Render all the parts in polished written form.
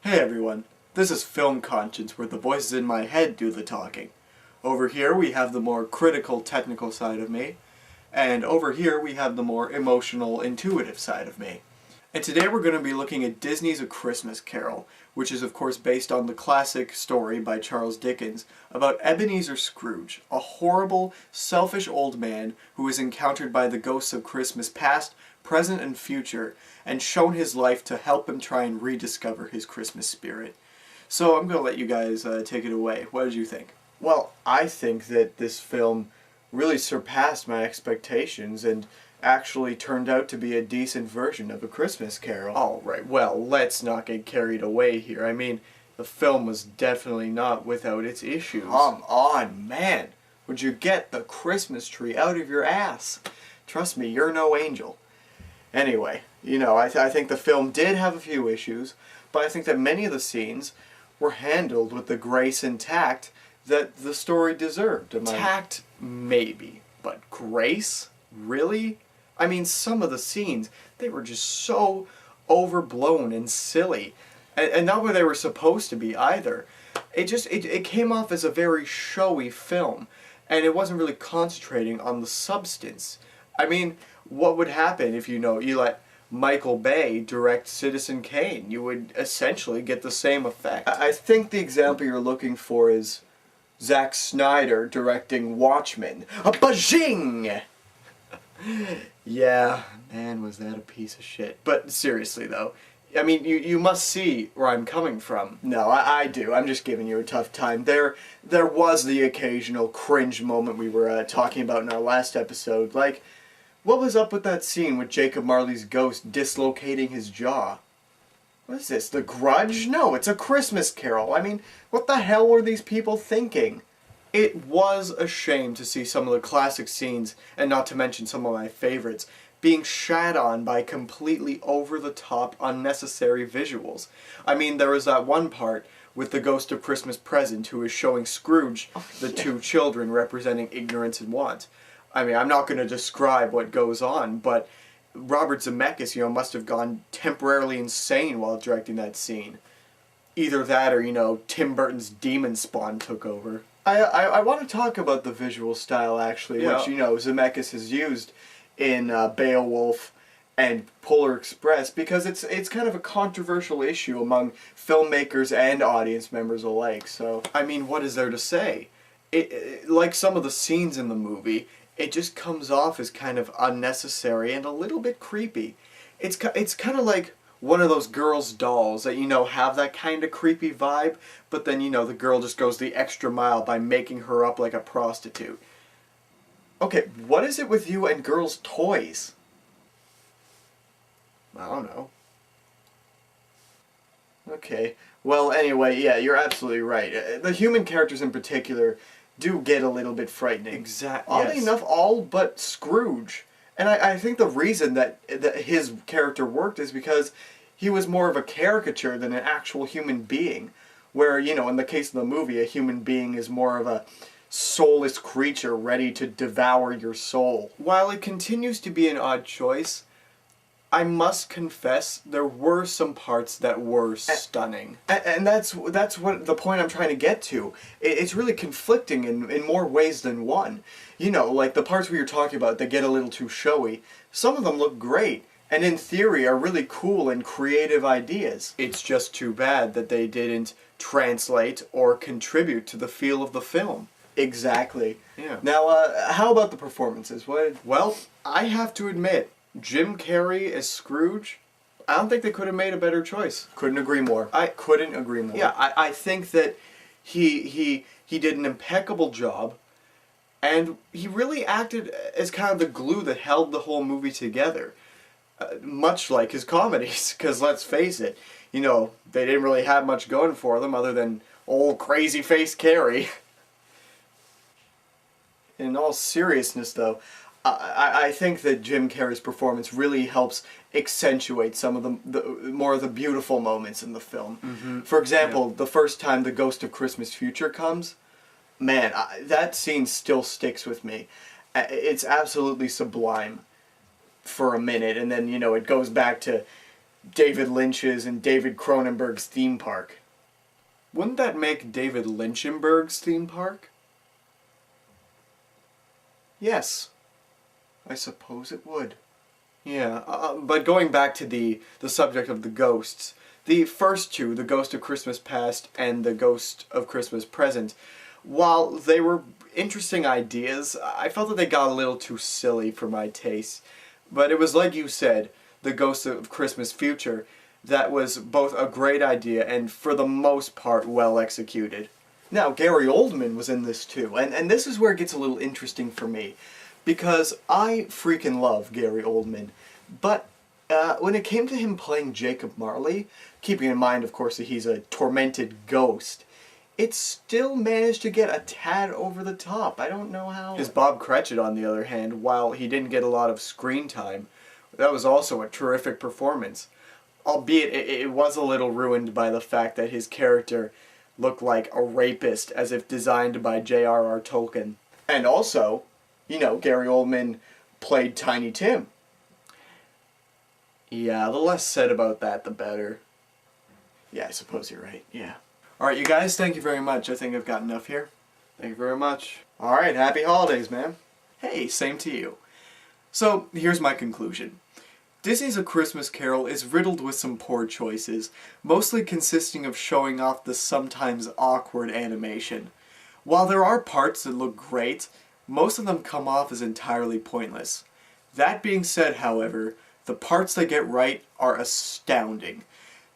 Hey everyone, this is Film Conscience, where the voices in my head do the talking. Over here we have the more critical, technical side of me, and over here we have the more emotional, intuitive side of me. And today we're going to be looking at Disney's A Christmas Carol, which is of course based on the classic story by Charles Dickens about Ebenezer Scrooge, a horrible, selfish old man who is encountered by the ghosts of Christmas past, present, and future, and shown his life to help him try and rediscover his Christmas spirit. So I'm going to let you guys take it away. What did you think? Well, I think that this film really surpassed my expectations and actually turned out to be a decent version of A Christmas Carol. Alright, well, let's not get carried away here. I mean, the film was definitely not without its issues. Come on, man! Would you get the Christmas tree out of your ass? Trust me, you're no angel. Anyway, you know, I think the film did have a few issues, but I think that many of the scenes were handled with the grace and tact that the story deserved. Tact, maybe, but grace? Really? I mean, some of the scenes, they were just so overblown and silly. And not where they were supposed to be either. It came off as a very showy film, and it wasn't really concentrating on the substance. I mean, what would happen if, you let Michael Bay direct Citizen Kane? You would essentially get the same effect. I think the example you're looking for is Zack Snyder directing Watchmen. A bajing! Yeah, man, was that a piece of shit. But seriously, though, I mean, you must see where I'm coming from. No, I do. I'm just giving you a tough time. There was the occasional cringe moment we were talking about in our last episode. Like, what was up with that scene with Jacob Marley's ghost dislocating his jaw? What is this, The Grudge? No, it's A Christmas Carol. I mean, what the hell were these people thinking? It was a shame to see some of the classic scenes, and not to mention some of my favorites, being shat on by completely over-the-top, unnecessary visuals. I mean, there was that one part with the ghost of Christmas Present who is showing Scrooge the two children representing ignorance and want. I mean, I'm not going to describe what goes on, but Robert Zemeckis, must have gone temporarily insane while directing that scene. Either that or, Tim Burton's demon spawn took over. I want to talk about the visual style, actually, which, Zemeckis has used in Beowulf and Polar Express, because it's kind of a controversial issue among filmmakers and audience members alike. So, I mean, what is there to say? Like some of the scenes in the movie, it just comes off as kind of unnecessary and a little bit creepy. It's kind of like one of those girls' dolls that, have that kind of creepy vibe, but then, the girl just goes the extra mile by making her up like a prostitute. Okay, what is it with you and girls' toys? I don't know. Okay, well, anyway, yeah, you're absolutely right. The human characters in particular do get a little bit frightening. Exactly. Oddly enough, all but Scrooge. And I think the reason that his character worked is because he was more of a caricature than an actual human being. Where, in the case of the movie, a human being is more of a soulless creature ready to devour your soul. While it continues to be an odd choice, I must confess there were some parts that were stunning. And that's what the point I'm trying to get to. It's really conflicting in more ways than one. Like the parts we were talking about that get a little too showy, some of them look great, and in theory are really cool and creative ideas. It's just too bad that they didn't translate or contribute to the feel of the film. Exactly. Yeah. Now, how about the performances? Well, I have to admit, Jim Carrey as Scrooge, I don't think they could have made a better choice. Couldn't agree more. I couldn't agree more. Yeah, I think that he did an impeccable job, and he really acted as kind of the glue that held the whole movie together. Much like his comedies, because let's face it, they didn't really have much going for them other than old crazy-faced Carrey. In all seriousness, though, I think that Jim Carrey's performance really helps accentuate some of the more of the beautiful moments in the film. Mm-hmm. For example, the first time the Ghost of Christmas Future comes, man, that scene still sticks with me. It's absolutely sublime for a minute, and then, it goes back to David Lynch's and David Cronenberg's theme park. Wouldn't that make David Lynchenberg's theme park? Yes, I suppose it would. Yeah, but going back to the subject of the ghosts, the first two, The Ghost of Christmas Past and The Ghost of Christmas Present, while they were interesting ideas, I felt that they got a little too silly for my taste. But it was like you said, The Ghost of Christmas Future, that was both a great idea and for the most part well executed. Now, Gary Oldman was in this too, and this is where it gets a little interesting for me, because I freaking love Gary Oldman, but when it came to him playing Jacob Marley, keeping in mind, of course, that he's a tormented ghost, it still managed to get a tad over the top. I don't know how. As Bob Cratchit, on the other hand, while he didn't get a lot of screen time, that was also a terrific performance. Albeit it was a little ruined by the fact that his character looked like a rapist, as if designed by J.R.R. Tolkien. And also, you know, Gary Oldman played Tiny Tim. Yeah, the less said about that, the better. Yeah, I suppose you're right, yeah. Alright, you guys, thank you very much. I think I've got enough here. Thank you very much. Alright, happy holidays, man. Hey, same to you. So, here's my conclusion. Disney's A Christmas Carol is riddled with some poor choices, mostly consisting of showing off the sometimes awkward animation. While there are parts that look great, most of them come off as entirely pointless. That being said, however, the parts they get right are astounding.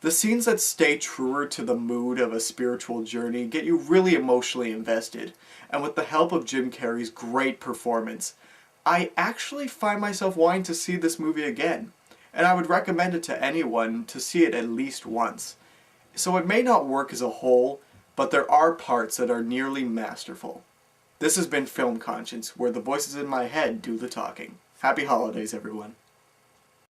The scenes that stay truer to the mood of a spiritual journey get you really emotionally invested, and with the help of Jim Carrey's great performance, I actually find myself wanting to see this movie again, and I would recommend it to anyone to see it at least once. So it may not work as a whole, but there are parts that are nearly masterful. This has been Film Conscience, where the voices in my head do the talking. Happy holidays, everyone.